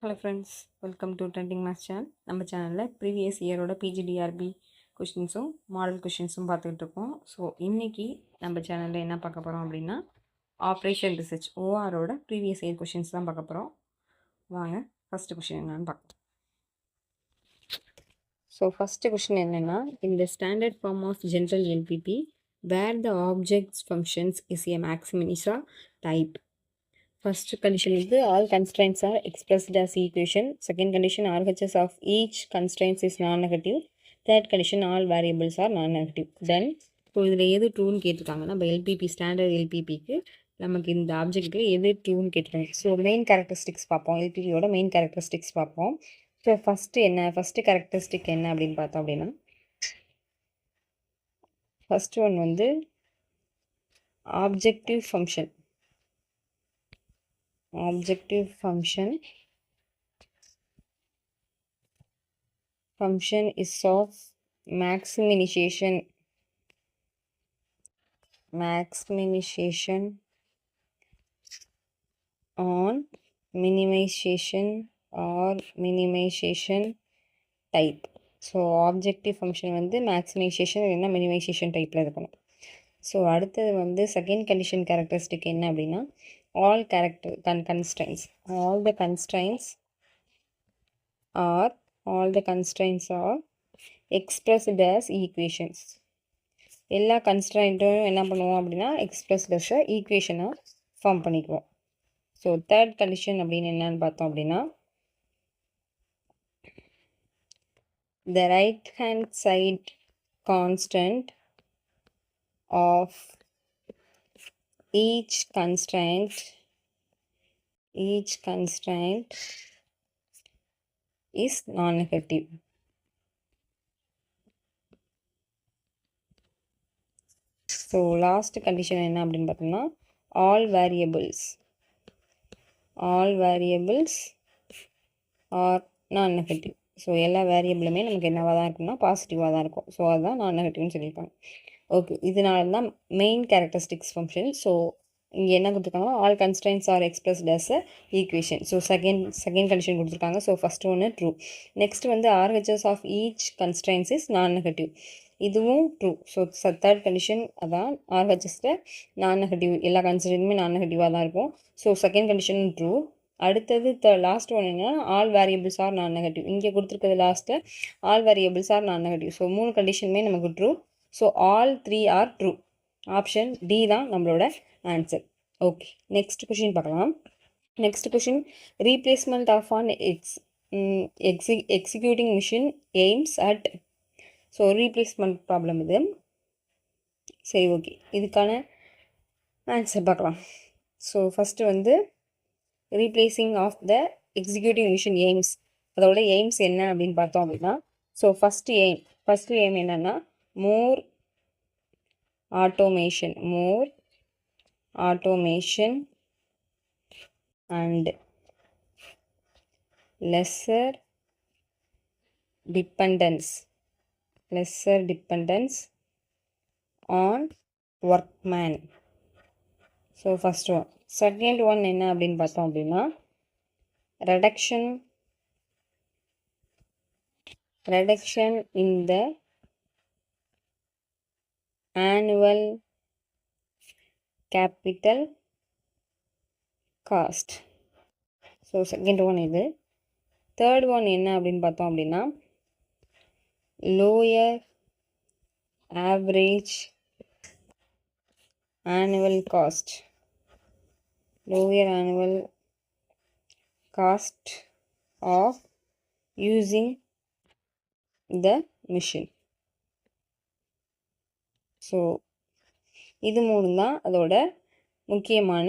Hello friends, welcome to trending maths channel. நம்ம சேனலில் previous இயரோட PGTRB கொஷின்ஸும் model கொஷின்ஸும் பார்த்துக்கிட்டு இருக்கோம். ஸோ இன்றைக்கி நம்ம சேனலில் என்ன பார்க்க போகிறோம் அப்படின்னா, ஆப்ரேஷன் ரிசர்ச் ஓஆரோட ப்ரீவியஸ் இயர் கொஷின்ஸ் தான் பார்க்க போகிறோம். வாங்க ஃபஸ்ட்டு கொஷின் என்னன்னு பார்க்கலாம். ஸோ ஃபஸ்ட்டு கொஷின் என்னென்னா, இந்த standard form of general LPP where the objects functions is a maximisation type. First condition is all constraints are expressed as equation. Second condition, RHS of each constraints is non-negative. Third condition, all variables are non-negative. Then இப்போ இதில் எது ட்ரூன்னு கேட்டிருக்காங்கன்னா, நம்ம LPP standard எல்பிபிக்கு நமக்கு இந்த ஆப்ஜெக்டில் எது ட்ரூன்னு கேட்டிருக்காங்க. So main characteristics பார்ப்போம், எல்பிபியோட main characteristics பார்ப்போம். ஸோ ஃபஸ்ட்டு கேரக்டரிஸ்டிக் என்ன அப்படின்னு பார்த்தோம் அப்படின்னா, ஃபஸ்ட் ஒன் வந்து objective function. Objective function is of maximization on minimization or minimization type. So objective function வந்து மேக்ஸிமைசேஷன் இல்லைன்னா மினிமைசேஷன் டைப்பில் இருக்கணும். ஸோ அடுத்தது வந்து செகண்ட் கண்டிஷன் கேரக்டரிஸ்டிக் என்ன அப்படின்னா, all the constraints are expressed as equations. எல்லா கன்ஸ்ட்ரைண்ட்டும் என்ன பண்ணுவோம் அப்படின்னா expressed as ஈக்குவேஷனாக ஃபார்ம் பண்ணிக்குவோம். ஸோ தேர்ட் கண்டிஷன் அப்படின்னு என்னன்னு பார்த்தோம் அப்படின்னா, the right hand side constant of each constraint is non-negative. So last condition என்ன அப்படின்னு பார்த்தோம்னா, all variables are non-negative. So எல்லா வேரியபிளுமே நமக்கு என்னவாக தான் இருக்கும்னா பாசிட்டிவாக தான் இருக்கும். ஸோ அதுதான் நான் நெகட்டிவ்னு சொல்லியிருக்காங்க. ஓகே, இதனால தான் மெயின் கேரக்டரிஸ்டிக்ஸ் ஃபங்க்ஷன். ஸோ இங்கே என்ன கொடுத்துருக்காங்கன்னா, all constraints are expressed as a equation. So second condition கொடுத்துருக்காங்க. ஸோ ஃபஸ்ட் ஒன்று ட்ரூ. நெக்ஸ்ட் வந்து RHS of each constraints is non negative. இதுவும் ட்ரூ. ஸோ தேர்ட் கண்டிஷன் அதான் ஆர்ஹெச்எஸில் நான் நெகட்டிவ், எல்லா கன்ஸ்ட்ரைன்ட்டுமே நான் நெகட்டிவாக தான் இருக்கும். So second condition true. அடுத்தது லாஸ்ட் ஒன் என்னன்னா, all variables are non negative. இங்கே கொடுத்துருக்கிறது லாஸ்ட்டில் all variables are non negative. So 3 கண்டிஷனுமே நமக்கு true. So all 3 are true. Option D தான் நம்மளோட ஆன்சர். ஓகே, நெக்ஸ்ட் கொஷின் பார்க்கலாம். Next question, replacement of an executing machine aims at. So replacement problem இது. சரி, ஓகே, இதுக்கான ஆன்சர் பார்க்கலாம். So first வந்து replacing of the executive machine AIIMS, அதோட AIIMS என்ன அப்படின்னு பார்த்தோம் அப்படின்னா, ஸோ ஃபஸ்ட்டு எய்ம் என்னென்னா, மோர் automation and lesser dependence on workman. So first one. Second one என்ன அப்படின்னு பார்த்தோம் அப்படின்னா, reduction in the annual capital cost. So second one இது. தேர்ட் ஒன் என்ன அப்படின்னு பார்த்தோம் அப்படின்னா, lower average annual cost of using the machine. So இது 3 தான் அதோட முக்கியமான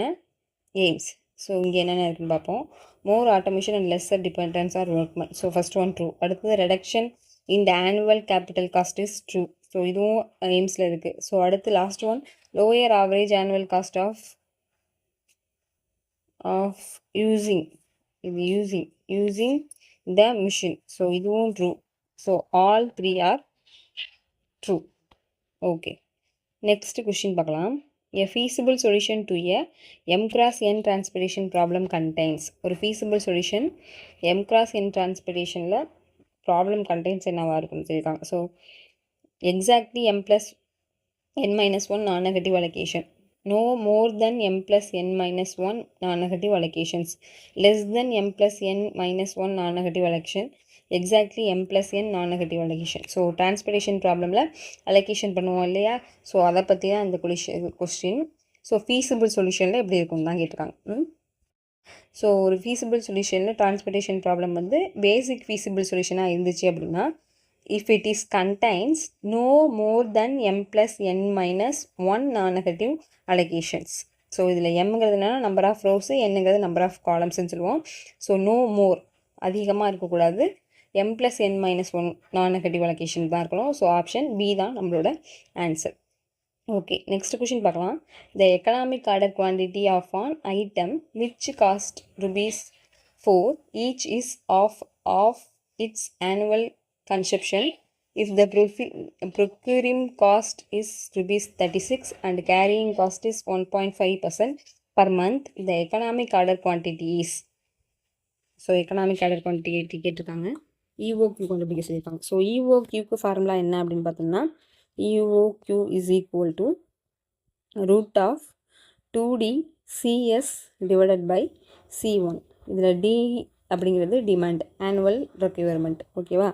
எய்ம்ஸ். ஸோ இங்கே என்னென்ன இருக்குன்னு பார்ப்போம். More automation and lesser dependence are workmen. So first one true. அடுத்தது reduction in the annual capital cost is true. So இதுவும் எய்ம்ஸில் இருக்குது. ஸோ அடுத்து last one, lower average annual cost of using the machine. So இதுவும் true. So all 3 are true. Okay, next question பார்க்கலாம். A feasible solution to a m cross n transportation problem contains. ஒரு feasible solution m cross n transportationல problem contains என்னவா இருக்குன்னு சொல்லியிருக்காங்க. So exactly m plus n minus 1 non-negative allocation. No more than m plus n minus 1 non-negative allocations. Less than m plus n minus 1 non-negative allocation. Exactly m plus n non-negative allocation. So transportation problemல allocation பண்ணுவோம் இல்லையா? So அதை பற்றி தான் இந்த question. So feasible solutionல எப்படி இருக்குன்னு தான் கேட்டிருக்காங்க. ஸோ ஒரு feasible solutionல transportation problem வந்து basic feasible solutionாக இருந்துச்சு அப்படின்னா if it is contains no more than m plus n minus 1 non-negative allocations. So இதில் mங்கிறதுனால நம்பர் ஆஃப் ரோஸு என்னங்கிறது நம்பர் ஆஃப் காலம்ஸ்ன்னு சொல்லுவோம். ஸோ நோ மோர் அதிகமாக இருக்கக்கூடாது, m plus n minus 1 non-negative allocation தான் இருக்கணும். ஸோ ஆப்ஷன் பி தான் நம்மளோட ஆன்சர். ஓகே, நெக்ஸ்ட் கொஷின் பார்க்கலாம். The economic order quantity of an item which cost ₹4 each is of its annual consumption if the procuring cost is ₹36 and carrying cost is 1.5% per month, the economic order quantity is. So economic order quantity கேட்டிருக்காங்க. EOQ கண்டுபிடிக்க சொல்லியிருக்காங்க. So EOQக்கு formula என்ன அப்படின்னு பார்த்தோம்னா EOQ is equal to root of 2D CS divided by C1. இதில் D அப்படிங்கிறது demand, annual requirement. ஓகேவா?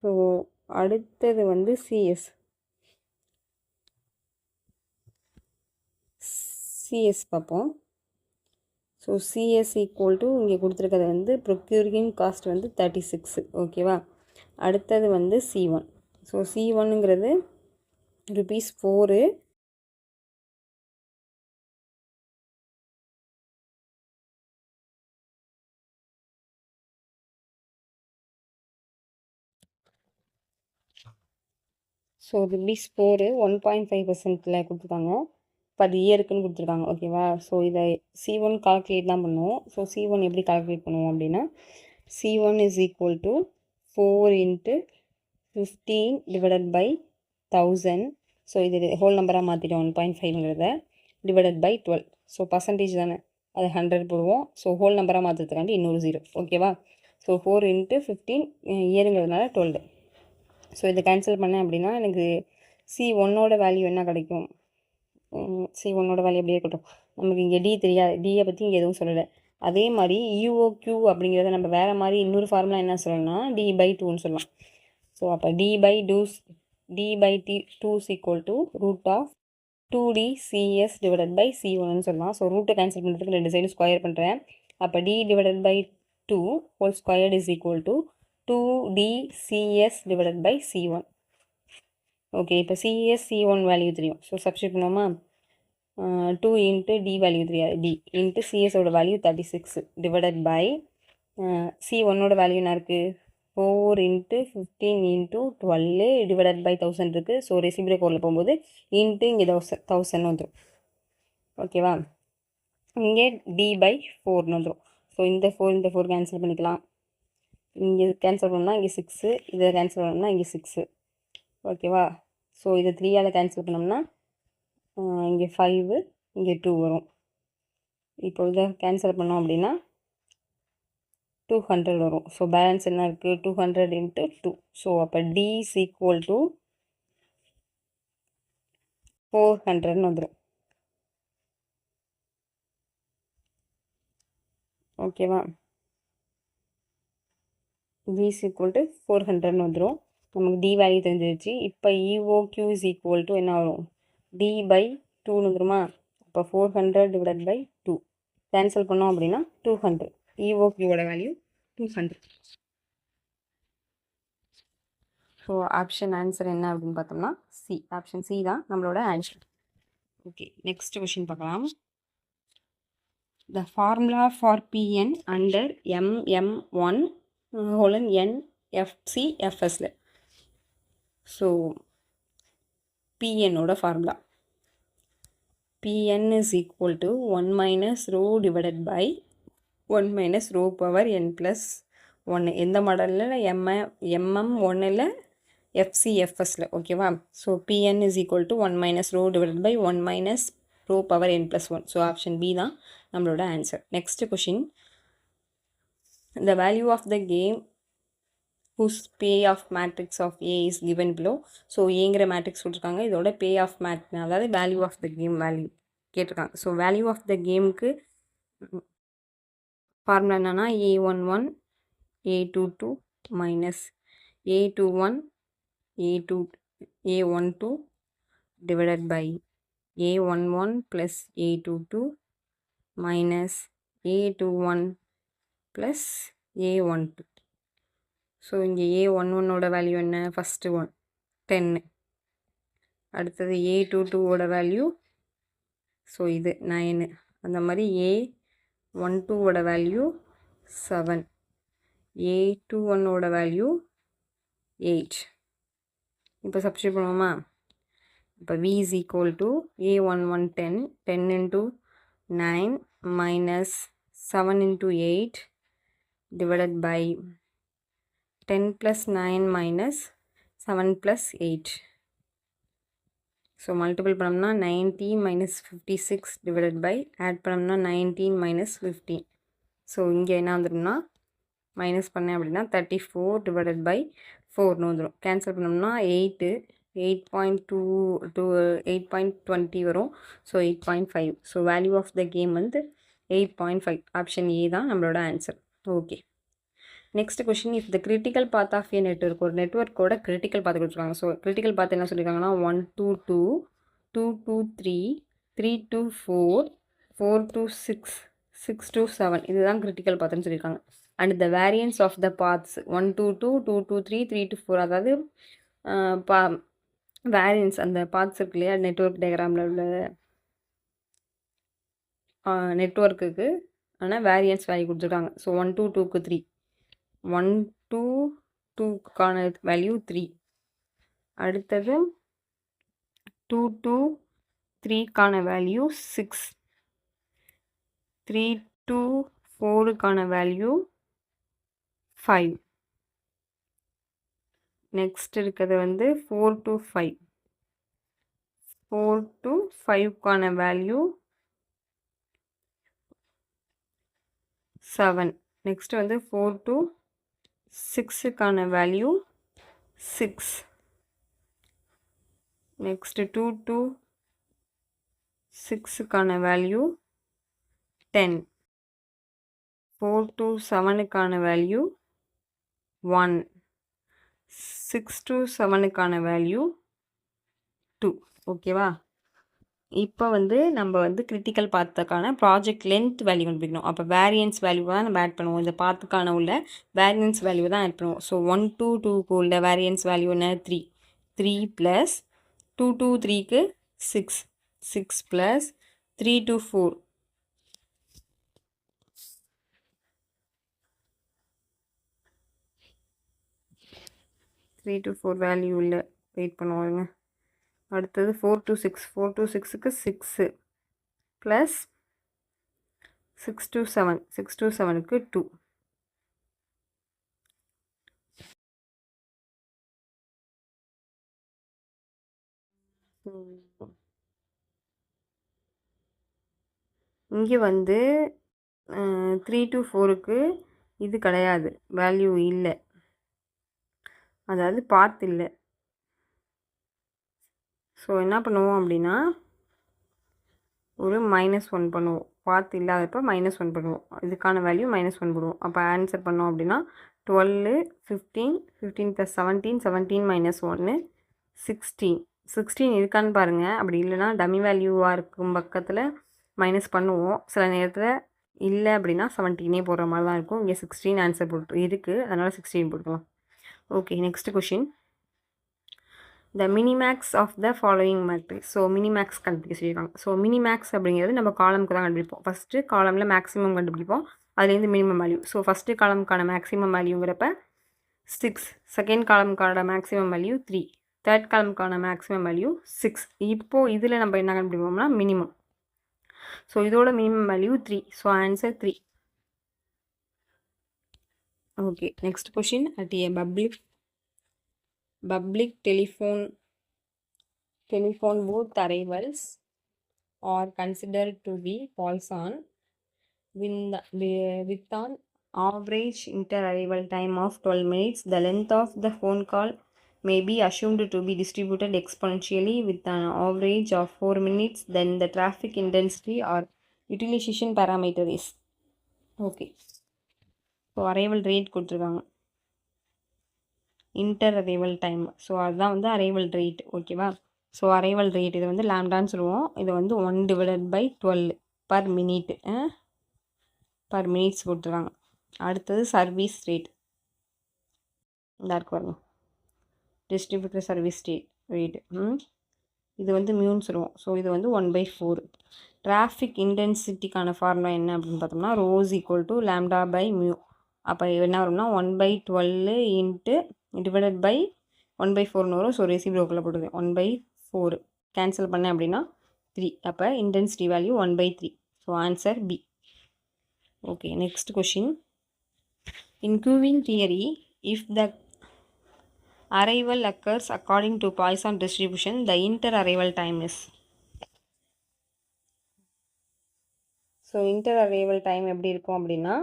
So அடுத்தது வந்து சிஎஸ் பார்ப்போம். ஸோ சிஎஸ் ஈக்குவல் டு இங்கே கொடுத்துருக்கிறது வந்து ப்ரொக்யூரிங் காஸ்ட் வந்து 36. ஓகேவா? அடுத்தது வந்து C1. ஸோ C1ங்கிறது ₹4. ஸோ ₹4 1.5%ல் கொடுத்துருக்காங்க, பர் இயருக்குன்னு கொடுத்துருக்காங்க. ஓகேவா? ஸோ இதை C1 கால்குலேட் தான் பண்ணுவோம். ஸோ C1 எப்படி கால்குலேட் பண்ணுவோம் அப்படின்னா C1 is equal to 4 × 15 divided by 1000. So இது ஹோல் நம்பராக மாற்றிட்டோம் 1.5ங்கிறத, டிவைடட் பை 12. ஸோ பர்சன்டேஜ் தானே, அது 100 போடுவோம். ஸோ ஹோல் நம்பராக மாற்றுறதுக்காண்டி இன்னொரு 0. ஓகேவா? ஸோ 4 × 15 இயருங்கிறதுனால 12. ஸோ இதை கேன்சல் பண்ணேன் அப்படின்னா எனக்கு C1ஓட வேல்யூ என்ன கிடைக்கும்? C1ஓட வேல்யூ அப்படியே இருக்கட்டும். நமக்கு இங்கே D தெரியாது, டியை பற்றி இங்கே எதுவும் சொல்லலை. அதே மாதிரி EOQ அப்படிங்கிறத நம்ம வேறு மாதிரி இன்னொரு ஃபார்முலா என்ன சொல்லணும்னா D/2ன்னு சொல்லலாம். ஸோ அப்போ D/2 is equal to root of 2D CS divided by C1ன்னு சொல்லலாம். ஸோ ரூட்டை கேன்சல் பண்ணுறதுக்கு 2 சைடும் ஸ்கொயர் பண்ணுறேன். அப்போ D/2 whole squared is equal to 2D CS divided by C1. ஓகே, இப்போ CS C1 வேல்யூ தெரியும். ஸோ சப்ஸ்டியூட் பண்ணுவோமா? 2 × D வேல்யூ தெரியாது, D × CSோட வேல்யூ 36 டிவைடட் பை C1ஓட வேல்யூ என்ன இருக்குது? 4 × 15 × 12 டிவைடட் பை 1000 இருக்குது. ஸோ ரெசிபிரேக்கோரில் போகும்போது இன்ட்டு இங்கே 1000 வந்துடும். ஓகேவா? இங்கே D/4ன்னு வந்துடும். ஸோ இந்த 4 கேன்சல் பண்ணிக்கலாம். இங்கே கேன்சல் பண்ணால் இங்கே 6, இதை கேன்சல் பண்ணோம்னா இங்கே 6. ஓகேவா? ஸோ இதை 3ஆல் கேன்சல் பண்ணோம்னா இங்கே 5, இங்கே 2 வரும். இப்போ இதை கேன்சல் பண்ணோம் அப்படின்னா 200 வரும். ஸோ பேலன்ஸ் என்ன இருக்குது? 200 × 2. ஸோ அப்போ D is equal to 400ன்னு வந்துடும். ஓகேவா? D is equal to 400ன்னு வந்துடும். நமக்கு D வேல்யூ தெரிஞ்சிருச்சு. இப்போ EOQ is equal to என்ன வரும்? D/2ன்னு வந்துடுமா? அப்போ 400 டிவைடட் பை 2 கேன்சல் பண்ணோம் அப்படின்னா 200. EOQவோட வேல்யூ 200. ஸோ ஆப்ஷன் ஆன்சர் என்ன அப்படின்னு பார்த்தோம்னா சி. ஆப்ஷன் சி தான் நம்மளோட ஆன்சர். ஓகே, நெக்ஸ்ட் கொஷின் பார்க்கலாம். The formula for Pn under MM1 NFCFSல. ஸோ Pnோட formula Pn is equal to 1 minus rho divided by 1 minus rho power n plus 1. எந்த மாடலில் MM1ல் FCFSல ஓகேவா. So Pn is equal to 1 minus rho divided by 1 minus rho power n plus 1. So option B தான் நம்மளோட answer. Next question, the value of the game whose payoff matrix of A is given below. So ஏங்கிற matrix கொடுத்துருக்காங்க, இதோட pay off அதாவது value of the game value கேட்டிருக்காங்க. So value of the கேமுக்கு formula என்னன்னா A11 A22 minus A21 A12 divided by A11 plus A22 minus A21 plus A12. So இங்கே A11ஓட value என்ன, first one 10, அடுத்தது A22ஓட value so இது 9, அந்த மாதிரி A12ஓட வேல்யூ 7, A21ஓட வேல்யூ 8. இப்போ சப்ஸ்டியூட் பண்ணுவோமா. இப்போ V is equal to A11 10 into 9 minus 7 into 8 divided by 10 plus 9 minus 7 plus 8. So multiple பண்ணோம்னா 19 minus 56 divided by ஆட் பண்ணோம்னா 19 minus 15. ஸோ இங்கே என்ன வந்துடும்னா மைனஸ் பண்ணேன் அப்படின்னா 34 divided by 4னு வந்துடும். கேன்சல் பண்ணோம்னா 8.20 வரும். So 8.5. So value of the game வந்து 8.5. ஆப்ஷன் ஏ தான் நம்மளோட answer. Okay, next question, if the critical path of a network, ஒரு நெட்வொர்க்கோட கிரிட்டிக்கல் பாத் கொடுத்துருக்காங்க. ஸோ கிரிட்டிக்கல் பாத் என்ன சொல்லியிருக்காங்கன்னா 1 to 2, 2 to 3, 3 to 4, 4 to 6, 6 to 7, இதுதான் கிரிட்டிக்கல் பாத்னு சொல்லியிருக்காங்க. And the variance of the paths 1 to 2, 2 to 3, 3 to 4, அதாவது variance அந்த பாத்ஸ் இருக்கு இல்லையா நெட்வொர்க் டயக்ராமில் உள்ள நெட்வொர்க்குக்கு ஆனால் வேரியன்ஸ் வேல்யூ கொடுத்துருக்காங்க. ஸோ 1 to 2க்கு 3, 1 to 2க்கான வேல்யூ 3, அடுத்தது 2 to 3க்கான வேல்யூ 6, 3 to 4க்கான வேல்யூ 5, நெக்ஸ்ட் இருக்கிறது வந்து 4 to 5, 4 to 5க்கான வேல்யூ 7, நெக்ஸ்ட் வந்து 4 to 6க்கான வேல்யூ 6, நெக்ஸ்ட் 2 to 6க்கான வேல்யூ 10, 4 to 7க்கான வேல்யூ 1, 6 to 7க்கான வேல்யூ 2. ஓகேவா. இப்போ வந்து நம்ம வந்து கிரிட்டிக்கல் பாத்துக்கான ப்ராஜெக்ட் லென்த் வேல்யூ கண்டுபிடிக்கணும். அப்போ வேரியன்ஸ் வேல்யூ தான் நம்ம ஆட் பண்ணுவோம். இந்த பாத்துக்கான உள்ள வேரியன்ஸ் வேல்யூ தான் ஆட் பண்ணுவோம். ஸோ 1 to 2க்கு உள்ள வேரியன்ஸ் வேல்யூ என்ன 3, 3 plus 2 to 3க்கு 6, 6 plus 3 to 4, 3 to 4 value உள்ள வெயிட் பண்ணுவாங்க. அடுத்தது 4 to 6, 4 to 6க்கு 6 plus 6 to 7, 6 to 7க்கு 2. இங்கே வந்து 3 to 4க்கு இது கிடையாது, வேல்யூ இல்லை, அதாவது பாத் இல்லை. ஸோ என்ன பண்ணுவோம் அப்படின்னா ஒரு -1 பண்ணுவோம். பாத் இல்லாதப்போ -1 பண்ணுவோம். இதுக்கான வேல்யூ -1 போடுவோம். அப்போ ஆன்சர் பண்ணோம் அப்படின்னா 12, 15, 15 + 17, 17 - 1, 16. 16 இருக்கான்னு பாருங்கள். அப்படி இல்லைனா டம்மி வேல்யூவாக இருக்கும் பக்கத்தில் மைனஸ் பண்ணுவோம். சில நேரத்தில் இல்லை அப்படின்னா 17 போடுற மாதிரி தான் இருக்கும். இங்கே 16 ஆன்சர் போட்டு இருக்குது, அதனால் 16 போட்டுக்கலாம். Okay, next question, the minimax of the following matrix. So minimax கண்டுபிடிக்க சொல்லியிருக்காங்க. ஸோ மினிமேக்ஸ் அப்படிங்கிறது நம்ம காலமுக்கு தான் கண்டுபிடிப்போம். ஃபஸ்ட்டு காலமில் மேக்ஸிமம் கண்டுபிடிப்போம், அதுலேருந்து மினிமம் வேல்யூ. ஸோ ஃபஸ்ட்டு காலமுக்கான மேக்ஸிமம் வேல்யூங்கிறப்ப 6, செகண்ட் காலமுக்கான மேக்ஸிமம் வேல்யூ 3, தேர்ட் காலமுக்கான மேக்ஸிமம் வேல்யூ 6. இப்போது இதில் நம்ம என்ன கண்டுபிடிப்போம்னா மினிமம். ஸோ இதோட minimum value 3. So answer 3. Okay, next question, at a public public telephone booth arrivals are considered to be false on with an average inter-arrival time of 12 minutes. The length of the phone call may be assumed to be distributed exponentially with an average of 4 minutes. Then the traffic intensity or utilization parameter is okay. So arrival rate கொடுத்துருக்காங்க, inter arrival time. So அதுதான் வந்து arrival rate. ஓகேவா? So arrival rate இது வந்து லாம்டான்னு சொல்லுவோம். இது வந்து 1/12 per minute per minutes கொடுத்துருக்காங்க. அடுத்தது சர்வீஸ் ரேட், இந்த இருக்கு பாருங்க, டிஸ்ட்ரிபியூட்டர் சர்வீஸ் ரேட். இது வந்து மியூன்னு சொல்லுவோம். ஸோ இது வந்து 1/4. டிராஃபிக் இன்டென்சிட்டிக்கான ஃபார்முலா என்ன அப்படின்னு பார்த்தோம்னா, rho equal to lambda by mu. அப்போ என்ன வரும்னா 1/12 இன்ட்டு டிவைடட் பை 1/4 வரும். ஸோ ரெசிப்ரோக்கில் போட்டுருக்கேன் 1/4 கேன்சல் பண்ணேன் அப்படின்னா 3. அப்போ intensity value 1/3. So answer B. Okay, next question. In queuing theory, if the arrival occurs according to Poisson distribution, the inter-arrival time is. So inter-arrival time எப்படி இருக்கும் அப்படின்னா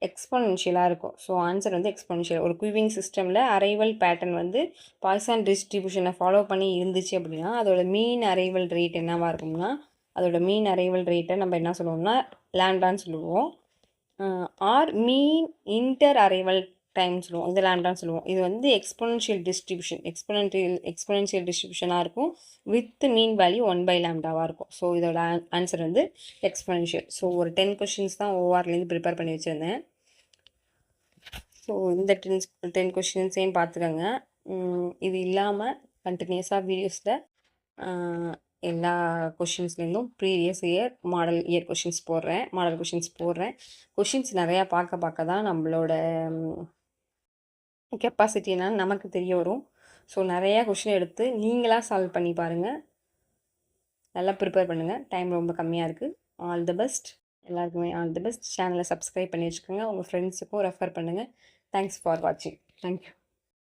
எக்ஸ்பொனென்ஷியலாக இருக்கும். So answer வந்து எக்ஸ்பொனென்ஷியல். ஒரு குவிங் சிஸ்டமில் அரைவல் பேட்டர்ன் வந்து Poisson டிஸ்ட்ரிபியூஷனை follow பண்ணி இருந்துச்சு அப்படின்னா அதோட மீன் அரைவல் ரேட் என்னவாக இருக்கும்னா, அதோட மீன் அரைவல் ரேட்டை நம்ம என்ன சொல்லுவோம்னா லாம்டான்னு சொல்லுவோம். ஆர் மீன் இன்டர் அரைவல் டைம் சொல்லுவோம், இது லாம்டான்னு சொல்லுவோம். இது வந்து எக்ஸ்பொனென்ஷியல் டிஸ்ட்ரிபியூஷன், எக்ஸ்பொனென்ஷியல் டிஸ்ட்ரிபியூஷனாக இருக்கும் வித் மீன் வேல்யூ 1/λவாக இருக்கும். ஸோ இதோட ஆன்சர் வந்து எக்ஸ்பொனென்ஷியல். ஸோ ஒரு 10 கொஷின்ஸ் தான் ஓஆர்லேருந்து ப்ரிப்பேர் பண்ணி வச்சுருந்தேன். ஸோ இந்த 10 கொஷின்ஸையும் பார்த்துக்கோங்க. இது இல்லாமல் கண்டினியூஸாக வீடியோஸில் எல்லா கொஷின்ஸ்லேருந்தும் ப்ரீவியஸ் இயர் மாடல் கொஷின்ஸ் போடுறேன். கொஷின்ஸ் நிறையா பார்க்க தான் நம்மளோட கெப்பாசிட்டி என்னன்னு நமக்கு தெரிய வரும். ஸோ நிறையா கொஷின் எடுத்து நீங்களாக சால்வ் பண்ணி பாருங்கள். நல்லா ப்ரிப்பேர் பண்ணுங்கள். டைம் ரொம்ப கம்மியாக இருக்குது. All the best. எல்லாருக்குமே ஆல் தி பெஸ்ட். சேனலை சப்ஸ்கிரைப் பண்ணி வச்சுக்கோங்க. உங்கள் ஃப்ரெண்ட்ஸுக்கும் ரெஃபர் பண்ணுங்கள். தேங்க்ஸ் ஃபார் வாட்சிங். தேங்க்யூ.